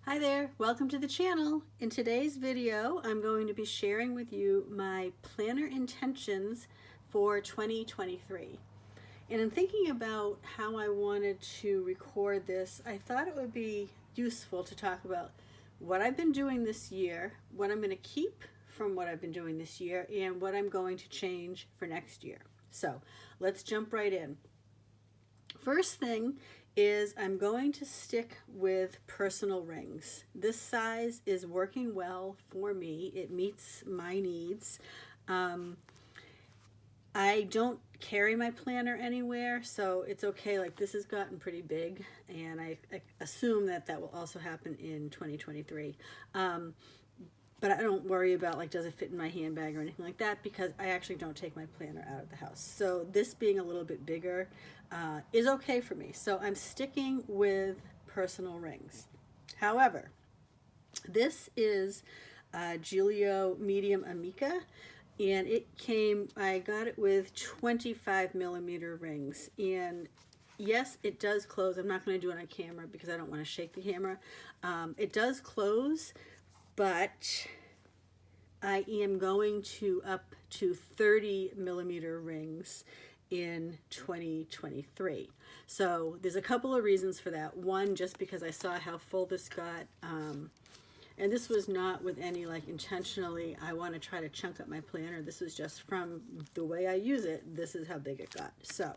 Hi there, welcome to the channel. In today's video, I'm going to be sharing with you my planner intentions for 2023. And in thinking about how I wanted to record this, I thought it would be useful to talk about what I've been doing this year, what I'm going to keep from what I've been doing this year, and what I'm going to change for next year. So let's jump right in. First thing is I'm going to stick with personal rings. This size is working well for me. It meets my needs. I don't carry my planner anywhere, so it's okay. Like, this has gotten pretty big, and I assume that will also happen in 2023. But I don't worry about, like, does it fit in my handbag or anything like that, because I actually don't take my planner out of the house. So this being a little bit bigger is okay for me. So I'm sticking with personal rings. However, this is Giglio Medium Amica, and I got it with 25 millimeter rings. And yes, it does close. I'm not going to do it on camera because I don't want to shake the camera. It does close, but I am going to up to 30 millimeter rings in 2023. So there's a couple of reasons for that. One, just because I saw how full this got, and this was not with any, like, intentionally, I want to try to chunk up my planner. This was just from the way I use it, this is how big it got. So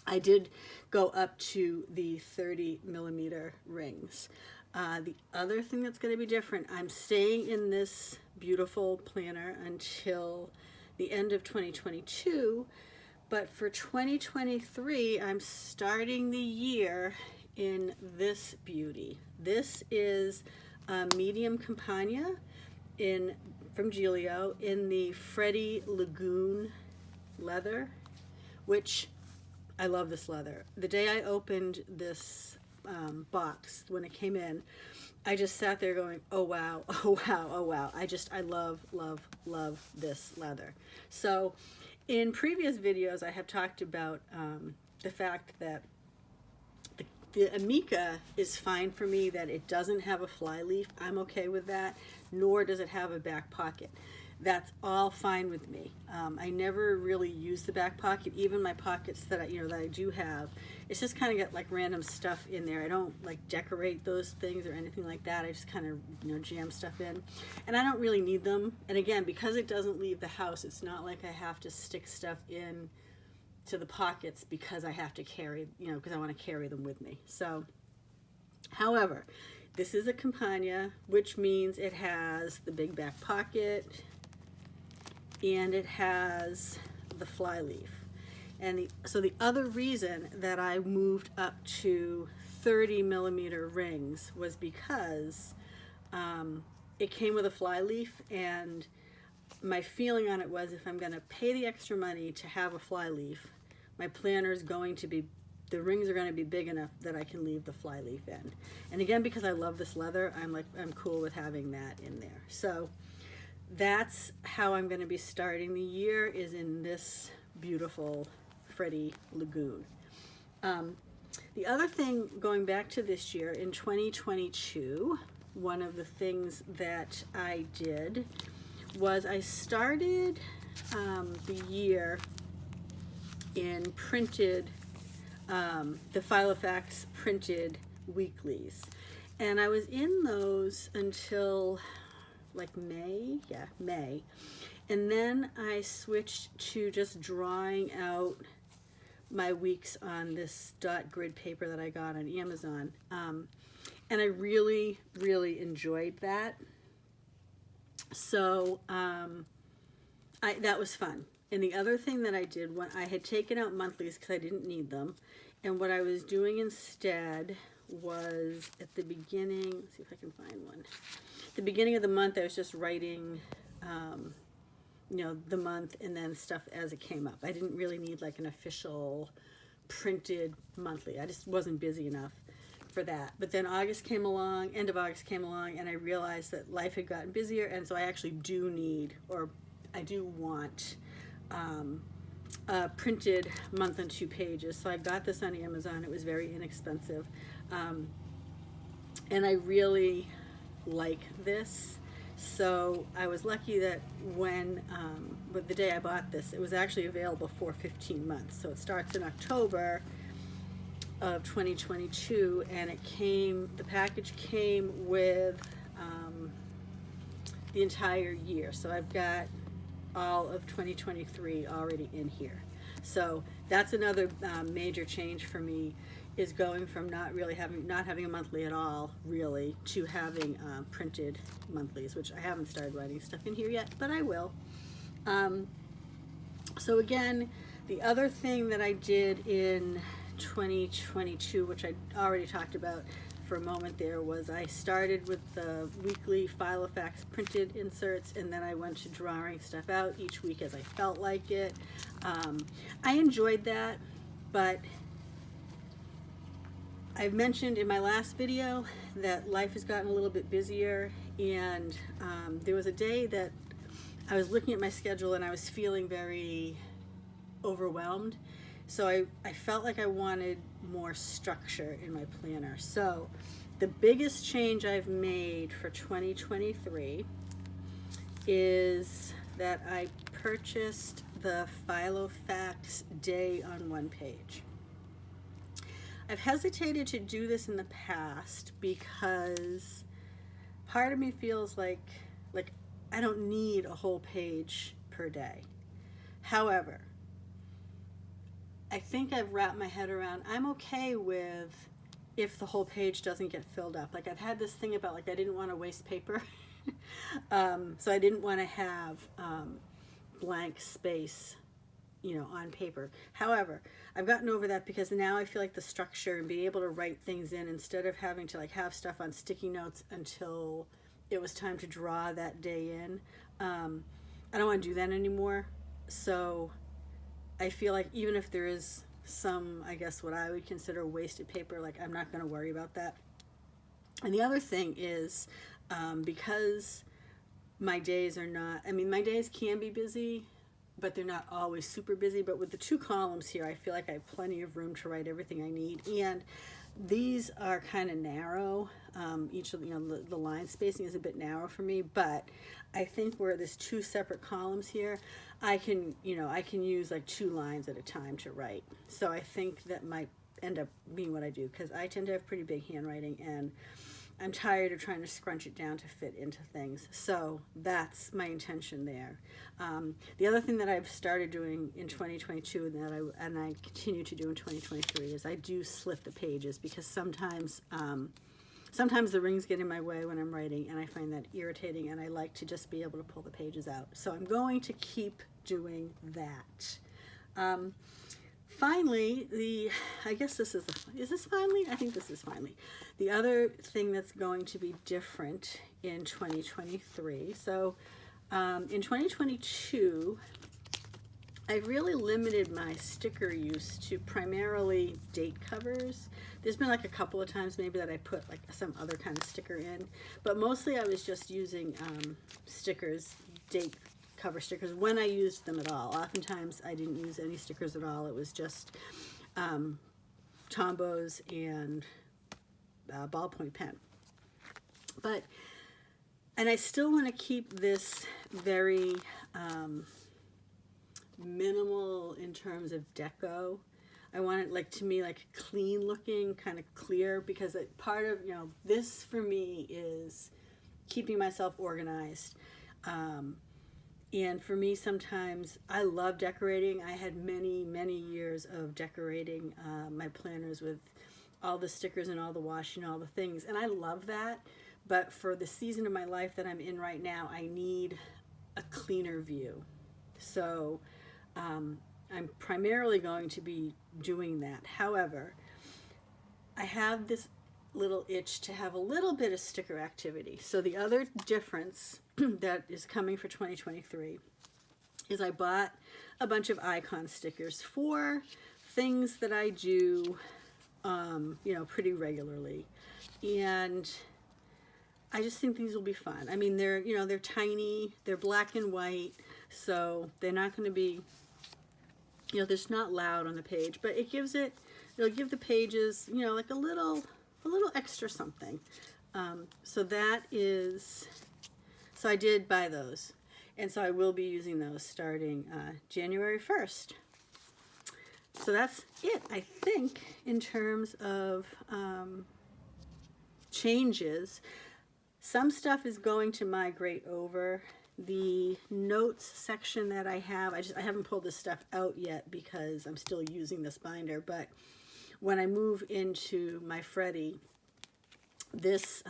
I did go up to the 30 millimeter rings. The other thing that's going to be different, I'm staying in this beautiful planner until the end of 2022, but for 2023, I'm starting the year in this beauty. This is a medium Campagna from Giglio in the Freddie Lagoon leather, which I love this leather. The day I opened this box, when it came in, I just sat there going, oh wow, oh wow, oh wow. I love, love, love this leather. So in previous videos, I have talked about the fact that the Amica is fine for me, that it doesn't have a fly leaf. I'm okay with that, nor does it have a back pocket. That's all fine with me. I never really use the back pocket. Even my pockets that I do have, it's just kind of got like random stuff in there. I don't like decorate those things or anything like that. I just kind of jam stuff in, and I don't really need them. And again, because it doesn't leave the house, it's not like I have to stick stuff in to the pockets because I have to carry, because I want to carry them with me. So, however, this is a Campagna, which means it has the big back pocket and it has the fly leaf. And so the other reason that I moved up to 30 millimeter rings was because it came with a fly leaf, and my feeling on it was, if I'm going to pay the extra money to have a fly leaf, my planner is going to be, the rings are going to be big enough that I can leave the fly leaf in. And again, because I love this leather, I'm cool with having that in there. So that's how I'm going to be starting the year, is in this beautiful Freddie Lagoon. The other thing, going back to this year, in 2022, one of the things that I did was I started the year in printed, the Filofax printed weeklies. And I was in those until like May. And then I switched to just drawing out my weeks on this dot grid paper that I got on Amazon. And I really, really enjoyed that. So that was fun. And the other thing that I did, when I had taken out monthlies because I didn't need them, and what I was doing instead was, at the beginning, let's see if I can find one. At the beginning of the month, I was just writing, the month and then stuff as it came up. I didn't really need like an official printed monthly. I just wasn't busy enough for that. But then August came along, end of August came along, and I realized that life had gotten busier, and so I actually do need, or I do want, a printed month on 2 pages. So I got this on Amazon. It was very inexpensive. and I really like this. So I was lucky that when, with the day I bought this, it was actually available for 15 months. So it starts in October of 2022, and the package came with the entire year. So I've got all of 2023 already in here. So that's another major change for me, is going from not having a monthly at all, really, to having printed monthlies, which I haven't started writing stuff in here yet, but I will. So again, the other thing that I did in 2022, which I already talked about for a moment there, was I started with the weekly Filofax printed inserts, and then I went to drawing stuff out each week as I felt like it. I enjoyed that, but I've mentioned in my last video that life has gotten a little bit busier, and there was a day that I was looking at my schedule and I was feeling very overwhelmed. So I felt like I wanted more structure in my planner. So the biggest change I've made for 2023 is that I purchased the Filofax day on one page. I've hesitated to do this in the past because part of me feels like I don't need a whole page per day. However, I think I've wrapped my head around, I'm okay with if the whole page doesn't get filled up. Like, I've had this thing about, like, I didn't want to waste paper. So I didn't want to have blank space, on paper. However, I've gotten over that because now I feel like the structure and being able to write things in instead of having to have stuff on sticky notes until it was time to draw that day in. I don't want to do that anymore. So I feel like even if there is some, I guess what I would consider wasted paper, I'm not going to worry about that. And the other thing is, because my days are not, my days can be busy, but they're not always super busy. But with the 2 columns here, I feel like I have plenty of room to write everything I need. And these are kind of narrow. Each of the line spacing is a bit narrow for me, but I think where there's 2 separate columns here, I can use 2 lines at a time to write. So I think that might end up being what I do, because I tend to have pretty big handwriting, and I'm tired of trying to scrunch it down to fit into things. So that's my intention there. The other thing that I've started doing in 2022 and I continue to do in 2023 is I do slit the pages, because sometimes the rings get in my way when I'm writing, and I find that irritating, and I like to just be able to pull the pages out. So I'm going to keep doing that. Finally, I guess is this finally? I think this is finally. The other thing that's going to be different in 2023. So in 2022, I really limited my sticker use to primarily date covers. There's been a couple of times maybe that I put some other kind of sticker in, but mostly I was just using stickers, date cover stickers, when I used them at all. Oftentimes I didn't use any stickers at all. It was just Tombows and ballpoint pen. And I still want to keep this very minimal in terms of deco. I want it to me clean looking, kind of clear, because part of this for me is keeping myself organized. And for me, sometimes I love decorating. I had many years of decorating my planners with all the stickers and all the washi and all the things, and I love that. But for the season of my life that I'm in right now, I need a cleaner view. So I'm primarily going to be doing that. However, I have this little itch to have a little bit of sticker activity. So the other difference that is coming for 2023 is I bought a bunch of icon stickers for things that I do pretty regularly, and I just think these will be fun. They're tiny, they're black and white, so they're not going to be they're just not loud on the page, but it'll give the pages a a little extra something. So that is, so I did buy those. And so I will be using those starting January 1st. So that's it, I think, in terms of changes. Some stuff is going to migrate over. The notes section that I have, I haven't pulled this stuff out yet because I'm still using this binder, but when I move into my Freddie, this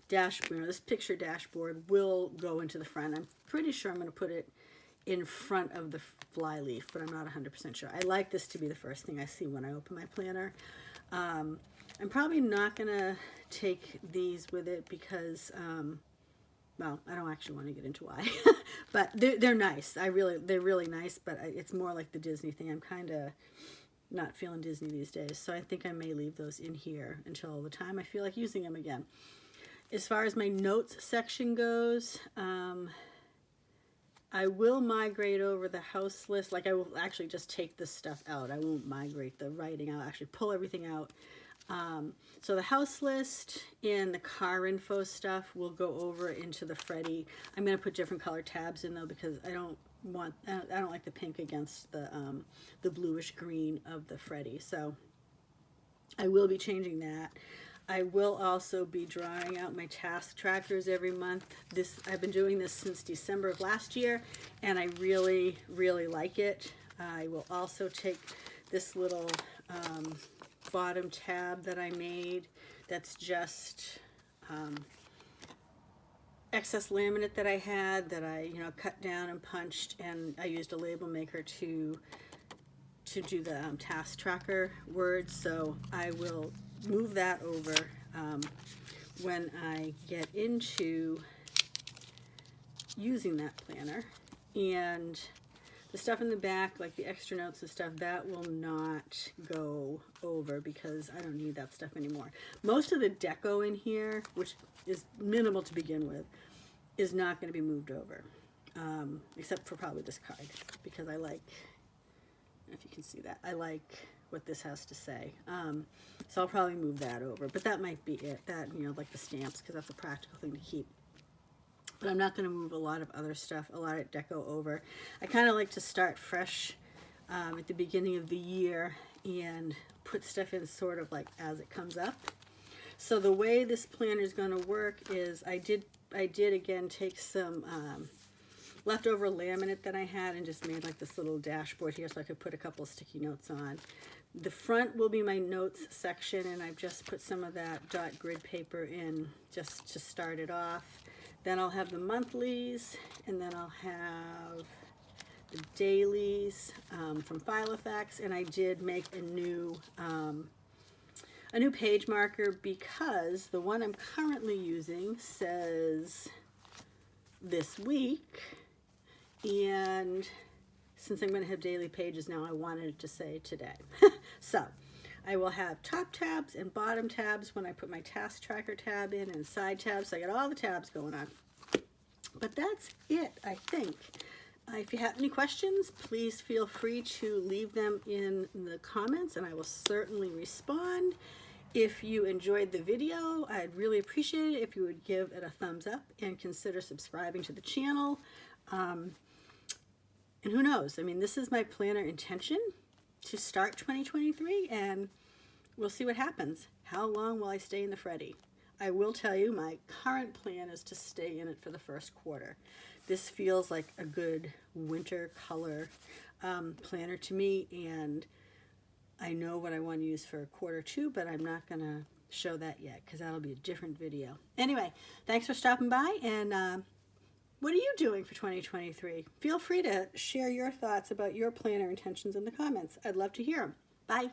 dashboard, this picture dashboard will go into the front. I'm pretty sure I'm going to put it in front of the flyleaf, but I'm not 100% sure. I like this to be the first thing I see when I open my planner. I'm probably not going to take these with it because, well, I don't actually want to get into why, but they're nice. They're really nice, but it's more like the Disney thing. I'm kind of not feeling Disney these days, so I think I may leave those in here until the time I feel like using them again. As far as my notes section goes, I will migrate over the house list. Like, I will actually just take this stuff out. I won't migrate the writing. I'll actually pull everything out. So the house list and the car info stuff will go over into the Freddie. I'm going to put different color tabs in though because I don't like the pink against the bluish green of the Freddie. So I will be changing that. I will also be drawing out my task trackers every month. I've been doing this since December of last year, and I really, really like it. I will also take this little bottom tab that I made that's just excess laminate that I had that I cut down and punched, and I used a label maker to do the task tracker words. So I will move that over when I get into using that planner. And the stuff in the back, like the extra notes and stuff, that will not go over because I don't need that stuff anymore. Most of the deco in here, which is minimal to begin with, is not going to be moved over, except for probably this card, because I like, if you can see that, I like what this has to say. So I'll probably move that over, but that might be it. That, like the stamps, because that's a practical thing to keep. But I'm not going to move a lot of other stuff, a lot of deco over. I kind of like to start fresh at the beginning of the year and put stuff in sort of like as it comes up. So the way this planner is going to work is I did again take some leftover laminate that I had and just made like this little dashboard here so I could put a couple sticky notes on. The front will be my notes section, and I've just put some of that dot grid paper in just to start it off. Then I'll have the monthlies, and then I'll have the dailies from Filofax, and I did make a new page marker because the one I'm currently using says this week, and since I'm going to have daily pages now, I wanted it to say today. So I will have top tabs and bottom tabs when I put my task tracker tab in, and side tabs, so I got all the tabs going on. But that's it, I think. If you have any questions, please feel free to leave them in the comments, and I will certainly respond. If you enjoyed the video, I'd really appreciate it if you would give it a thumbs up and consider subscribing to the channel. And who knows? I mean, this is my planner intention to start 2023, and we'll see what happens. How long will I stay in the Freddie? I will tell you, my current plan is to stay in it for the first quarter. This feels like a good winter color planner to me, and I know what I want to use for quarter two, but I'm not going to show that yet because that'll be a different video. Anyway, thanks for stopping by, and what are you doing for 2023? Feel free to share your thoughts about your planner intentions in the comments. I'd love to hear them. Bye.